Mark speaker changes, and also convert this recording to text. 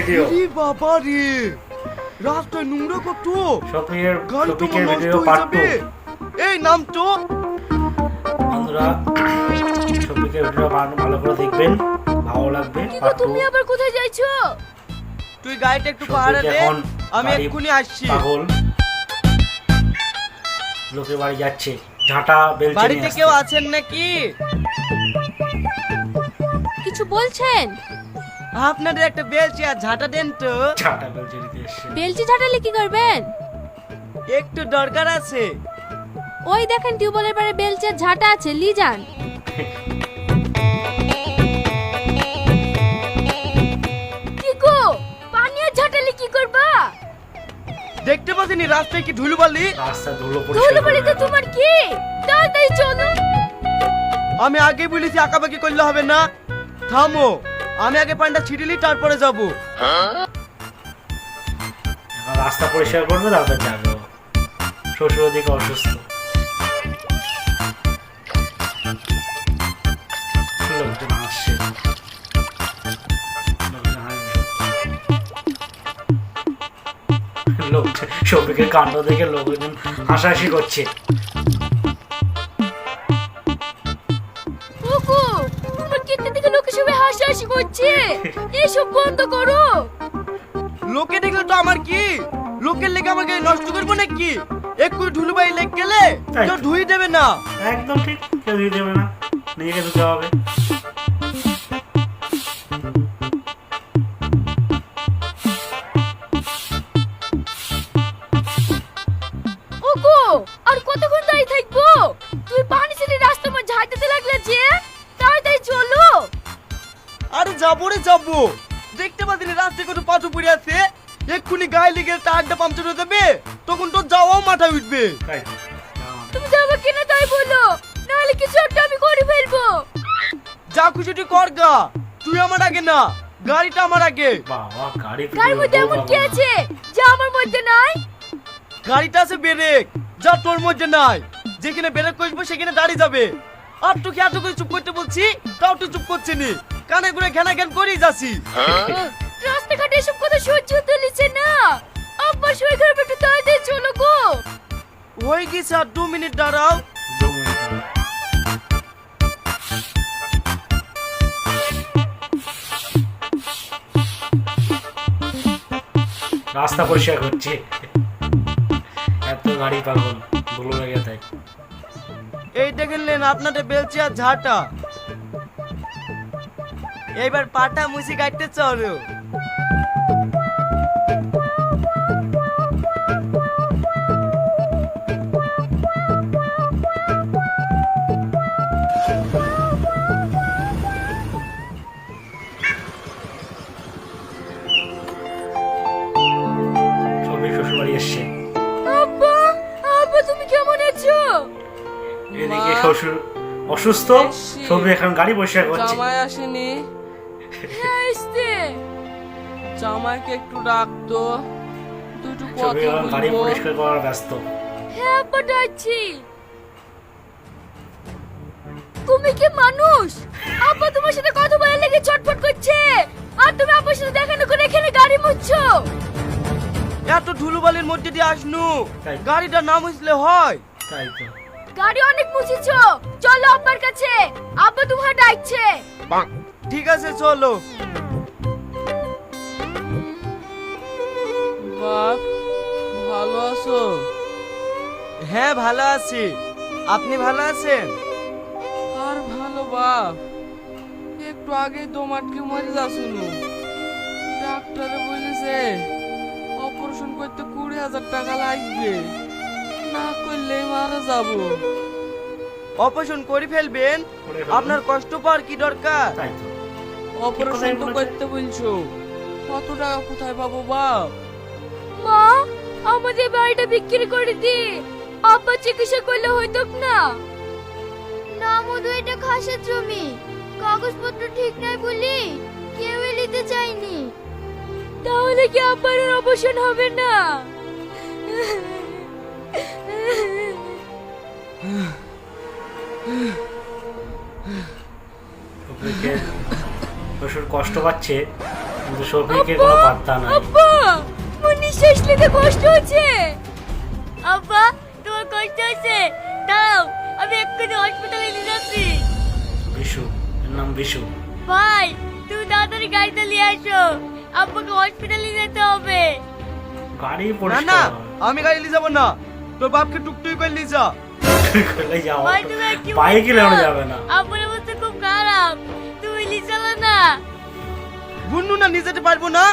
Speaker 1: Video.
Speaker 2: বাবা রে, রাস্তায় নোংরা কত,
Speaker 1: শফিকের ভিডিও পার্ট 2।
Speaker 2: এই নাম তো
Speaker 1: বন্ধুরা, শফিকের ভিডিও ভালো করে দেখবেন, ভালো লাগবে। পার্ট 2।
Speaker 3: তুমি আবার কোথায় যাইছো?
Speaker 2: তুই গাড়িটা একটু পাহাড়ে দে, আমি এক্ষুনি আসছি।
Speaker 1: পাগল লোকের বাড়ি যাচ্ছে, ঝাঁটা বেলচে।
Speaker 2: বাড়িতে কেউ আছেন নাকি?
Speaker 3: কিছু বলছেন?
Speaker 2: আপনাদের একটা বেলচি আর ঝাঁটা দেন তো।
Speaker 1: ঝাঁটা বেলচে দিতে এসছে।
Speaker 3: বেলচি ঝাঁটালে কি করবেন?
Speaker 2: একটু দরকার আছে।
Speaker 3: ওই দেখেন টিউবওয়েলের পারে বেলচি আর ঝাঁটা আছে, লি যান। কি গো, পানি আর ঝাঁটালে কি করবা?
Speaker 2: দেখতে পাচ্ছেনি রাস্তায় কি ধুলোবালি?
Speaker 1: রাস্তা ধুলো
Speaker 3: ধুলোবালিতে তোমার কি? তাড়াতাড়ি চলো।
Speaker 2: আমি আগে বলেছি আঁকাবাকি করলে হবে না। থামো, আমি আগে পানিটা ছিটিলি তারপরে যাব।
Speaker 1: রাস্তা পরিষ্কার করবে, তারপর যাবে। শ্বশুর ওদিকে অসুস্থ, লোকজন আসছে। শফিকের কাণ্ড দেখে লোকজন হাসাহাসি করছে।
Speaker 3: ওগো, তোমার কেটে দেখে লোকে সবাই হাসাহাসি করছে, এসব বন্ধ করো।
Speaker 2: লোকে দেখলে তো আমার কি, লোকের লেগে আমাকে নষ্ট করবো নাকি? একটু ধুলোবালি লেগ গেলে
Speaker 1: তাই তো।
Speaker 2: কেউ ধুই দেবে না।
Speaker 1: একদম ঠিক, কেউ দিয়ে দেবে না, নিজেকে ধুতে হবে।
Speaker 3: ওগো, আর কতক্ষণ দাঁড়িয়ে থাকবো? তুই পানি ছেড়ে রাস্তা মধ্যে ঝাঁটাতে লাগলে যে, তাড়াতাড়ি চলো।
Speaker 2: আরে যাবো রে যাবো, দেখতে পাচ্ছিনি রাস্তায় কত পাথর পড়ে আছে। এক্ষুনি গায়ে লেগে টায়ারটা পাংচার হয়ে যাবে, তখন তো যাওয়াও মাথায় উঠবে।
Speaker 1: তাই তো।
Speaker 3: তুমি যাবে কিনা তাই বলো, নাহলে কিছু একটা আমি করে ফেলবো।
Speaker 2: যা খুশি তুই কর গা, তুই আমার আগে না, গাড়িটা আমার আগে।
Speaker 1: বাবা,
Speaker 3: গাড়ির মধ্যে এমন কি আছে যা আমার মধ্যে নাই?
Speaker 2: গাড়িটা আছে ব্রেক, যা তোর মধ্যে নাই। যেখানে ব্রেক করবো সেখানে দাঁড়িয়ে যাবে। আর তোকে এত করে চুপ করতে বলছি, তাও তুই চুপ করছি নি, কানে করে ঘ্যানা ঘ্যান করেই যাচ্ছি।
Speaker 3: রাস্তাঘাটে এসব কথা সহ্য হতে লিছে না। আব্বা শরীর খারাপ, একটু তাড়াতাড়ি চলো গো।
Speaker 2: হয়ে গেছে, আর 2 মিনিট দাঁড়াও।
Speaker 1: রাস্তা পরিষ্কার করছে, এত গাড়ি পাগল, ধুলো লেগে তাই।
Speaker 2: এই দেখেন নেন আপনাদের বেলচি আর ঝাঁটা। এইবার পাটা মুছি কাটতে চলো।
Speaker 1: শফিক শ্বশুর বাড়ি এসছে।
Speaker 3: আব্বা, আব্বা তুমি কেমন আছো?
Speaker 1: এদিকে শ্বশুর অসুস্থ, শফিক এখন গাড়ি পরিষ্কার করছে।
Speaker 4: জামাই আসেনি?
Speaker 3: হ্যাঁ এসছে।
Speaker 4: জামাইকে একটু ডাকতো, দুটো কথা
Speaker 1: শফিক এখন গাড়ি
Speaker 4: বলবো।
Speaker 1: পরিষ্কার করার ব্যস্ত।
Speaker 3: হ্যাঁ আব্বা ডাকছি। তুমি কি মানুষ? আব্বা তোমার সাথে কথা বলার লেগে চটপট করছে, আর তুমি আব্বার সাথে দেখা না করে এখানে গাড়ি মুছছো।
Speaker 2: এত ধুলোবালির মধ্যে দিয়ে আসনু,
Speaker 1: তাই।
Speaker 2: গাড়িটা না মুছলে হয়?
Speaker 1: তাই তো।
Speaker 3: গাড়ি অনেক মুছেছো, চলো আব্বার কাছে, আব্বা তোমার ডাকছে।
Speaker 2: ঠিক আছে চলো।
Speaker 4: বাপ, ভালো আছো?
Speaker 2: হ্যাঁ ভালো আছি, আপনি ভালো আছেন?
Speaker 4: আর ভালো বাপ, একটু আগে দম আটকে মরে যাচ্ছিল। ডাক্তারে বলেছে অপারেশন করতে 20,000 টাকা লাগবে, না করলে মারা যাবো।
Speaker 2: অপারেশন করে ফেলবেন?
Speaker 1: করে ফেলুন।
Speaker 2: আপনার কষ্ট পাওয়ার কি দরকার?
Speaker 1: তাই তো।
Speaker 4: অপারেশন তো
Speaker 1: বলেছে।
Speaker 4: করতে বলছো, কত টাকা কোথায় পাবো বাপ?
Speaker 3: মা, আমাদের বাড়িটা বিক্রি করে দি, আব্বা চিকিৎসা করলে হইতো না। না মধু, এটা খাসের জমি, কাগজপত্র ঠিক নাই বলি কেউ নিতে চাইনি। তাহলে কি আব্বার অপারেশন হবে না?
Speaker 1: শফিকের শ্বশুর কষ্ট পাচ্ছে, কিন্তু শফিকের কোনো পাত্তা নাই।
Speaker 3: আব্বা আমার নিঃশ্বাস নিতে কষ্ট হচ্ছে। আব্বা তোমার কষ্ট হচ্ছে, দাও আমি এক্ষুনি হসপিটালে নিয়ে যাচ্ছি।
Speaker 1: বিশু, এর নাম বিশু।
Speaker 3: ভাই তুমি তাড়াতাড়ি গাড়িতে নিয়ে আসো, আব্বাকে হসপিটালে যেতে হবে।
Speaker 1: গাড়ি
Speaker 2: না
Speaker 1: পরিষ্কার
Speaker 2: না, আমি গাড়ি নিয়ে যাবো না, তোর বাপকে টুকটুকি করে নিয়ে যা।
Speaker 1: করে যাও,
Speaker 3: ভাই তুমি কি
Speaker 1: বাইকে
Speaker 3: বলছো?
Speaker 1: নেওয়া যাবে না।
Speaker 3: আব্বুর অবস্থা খুব খারাপ, তুমি নিয়ে চলো না।
Speaker 2: বুন্নু না নিয়ে যেতে পারবো না।